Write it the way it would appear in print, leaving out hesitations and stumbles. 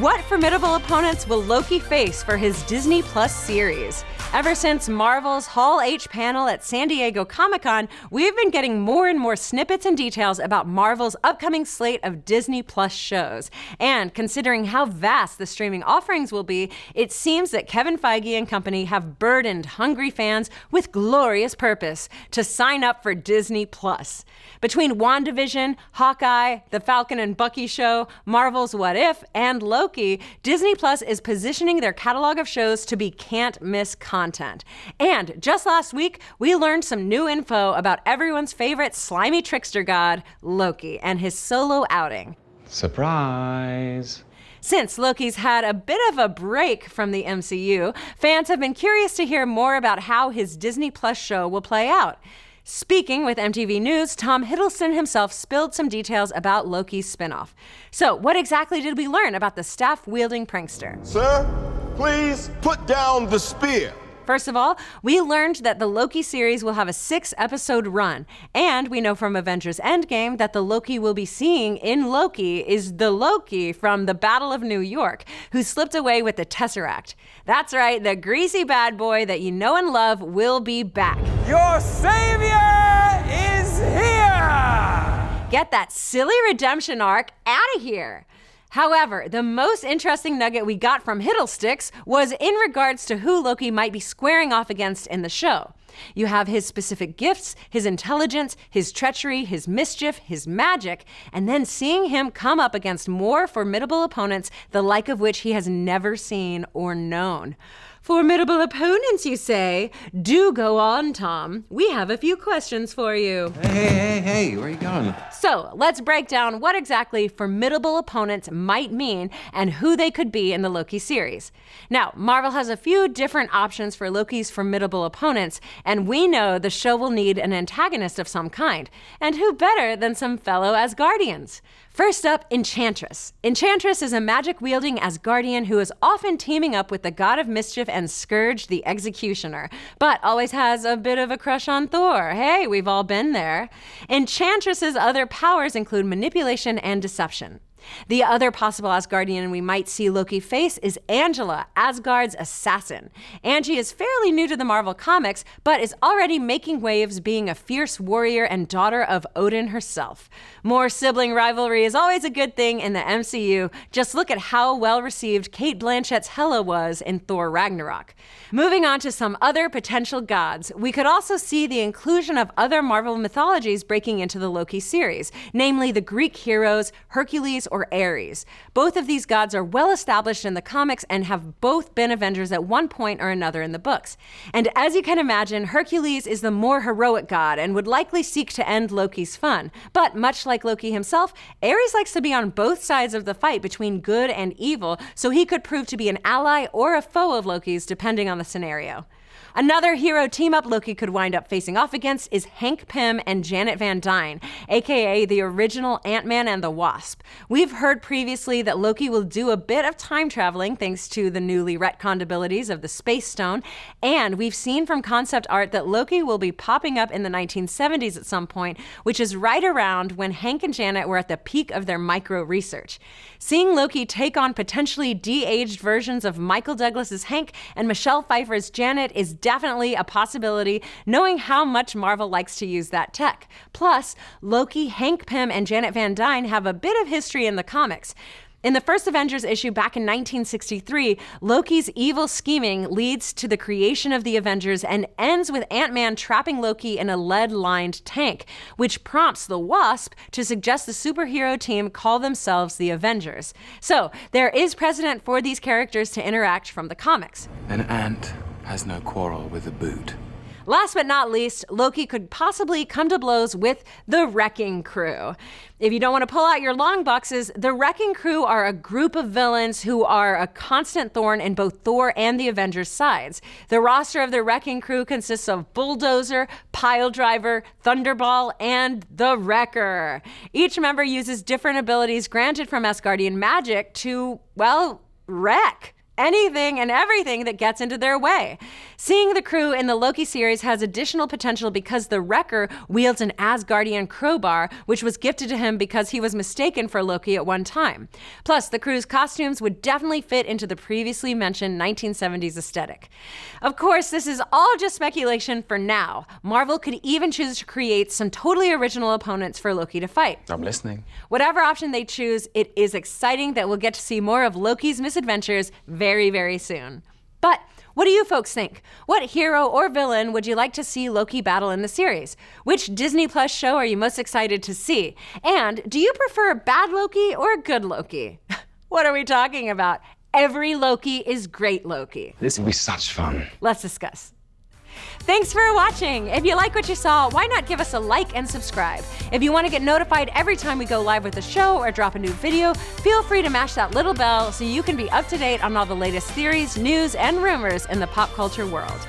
What formidable opponents will Loki face for his Disney Plus series? Ever since Marvel's Hall H panel at San Diego Comic-Con, we've been getting more and more snippets and details about Marvel's upcoming slate of Disney Plus shows. And considering how vast the streaming offerings will be, it seems that Kevin Feige and company have burdened hungry fans with glorious purpose to sign up for Disney Plus. Between WandaVision, Hawkeye, The Falcon and Bucky Show, Marvel's What If, and Loki, Disney Plus is positioning their catalog of shows to be can't-miss content. And just last week, we learned some new info about everyone's favorite slimy trickster god, Loki, and his solo outing. Surprise! Since Loki's had a bit of a break from the MCU, fans have been curious to hear more about how his Disney Plus show will play out. Speaking with MTV News, Tom Hiddleston himself spilled some details about Loki's spinoff. So, what exactly did we learn about the staff-wielding prankster? Sir, please put down the spear. First of all, we learned that the Loki series will have a 6-episode run, and we know from Avengers Endgame that the Loki we'll be seeing in Loki is the Loki from the Battle of New York, who slipped away with the Tesseract. That's right, the greasy bad boy that you know and love will be back. Your savior is here! Get that silly redemption arc out of here. However, the most interesting nugget we got from Hiddlesticks was in regards to who Loki might be squaring off against in the show. You have his specific gifts, his intelligence, his treachery, his mischief, his magic, and then seeing him come up against more formidable opponents, the like of which he has never seen or known. Formidable opponents, you say? Do go on, Tom. We have a few questions for you. Hey, where are you going? So, let's break down what exactly formidable opponents might mean and who they could be in the Loki series. Now, Marvel has a few different options for Loki's formidable opponents, and we know the show will need an antagonist of some kind. And who better than some fellow Asgardians? First up, Enchantress. Enchantress is a magic-wielding Asgardian who is often teaming up with the god of mischief and Scourge the Executioner, but always has a bit of a crush on Thor. Hey, we've all been there. Enchantress's other powers include manipulation and deception. The other possible Asgardian we might see Loki face is Angela, Asgard's assassin. Angie is fairly new to the Marvel comics, but is already making waves being a fierce warrior and daughter of Odin herself. More sibling rivalry is always a good thing in the MCU. Just look at how well received Cate Blanchett's Hela was in Thor Ragnarok. Moving on to some other potential gods, we could also see the inclusion of other Marvel mythologies breaking into the Loki series, namely the Greek heroes, Hercules or Ares. Both of these gods are well established in the comics and have both been Avengers at one point or another in the books. And as you can imagine, Hercules is the more heroic god and would likely seek to end Loki's fun. But much like Loki himself, Ares likes to be on both sides of the fight between good and evil, so he could prove to be an ally or a foe of Loki's depending on the scenario. Another hero team-up Loki could wind up facing off against is Hank Pym and Janet Van Dyne, aka the original Ant-Man and the Wasp. We've heard previously that Loki will do a bit of time traveling thanks to the newly retconned abilities of the Space Stone, and we've seen from concept art that Loki will be popping up in the 1970s at some point, which is right around when Hank and Janet were at the peak of their micro-research. Seeing Loki take on potentially de-aged versions of Michael Douglas's Hank and Michelle Pfeiffer's Janet is definitely a possibility, knowing how much Marvel likes to use that tech. Plus, Loki, Hank Pym, and Janet Van Dyne have a bit of history in the comics. In the first Avengers issue back in 1963, Loki's evil scheming leads to the creation of the Avengers and ends with Ant-Man trapping Loki in a lead-lined tank, which prompts the Wasp to suggest the superhero team call themselves the Avengers. So, there is precedent for these characters to interact from the comics. An ant has no quarrel with a boot. Last but not least, Loki could possibly come to blows with the Wrecking Crew. If you don't want to pull out your long boxes, the Wrecking Crew are a group of villains who are a constant thorn in both Thor and the Avengers' sides. The roster of the Wrecking Crew consists of Bulldozer, Piledriver, Thunderball, and the Wrecker. Each member uses different abilities granted from Asgardian magic to, well, wreck. anything and everything that gets into their way. Seeing the crew in the Loki series has additional potential because the Wrecker wields an Asgardian crowbar, which was gifted to him because he was mistaken for Loki at one time. Plus, the crew's costumes would definitely fit into the previously mentioned 1970s aesthetic. Of course, this is all just speculation for now. Marvel could even choose to create some totally original opponents for Loki to fight. I'm listening. Whatever option they choose, it is exciting that we'll get to see more of Loki's misadventures very, very soon. But what do you folks think? What hero or villain would you like to see Loki battle in the series? Which Disney Plus show are you most excited to see? And do you prefer bad Loki or good Loki? What are we talking about? Every Loki is great Loki. This will be such fun. Let's discuss. Thanks for watching. If you like what you saw, why not give us a like and subscribe? If you want to get notified every time we go live with a show or drop a new video, feel free to mash that little bell so you can be up to date on all the latest theories, news, and rumors in the pop culture world.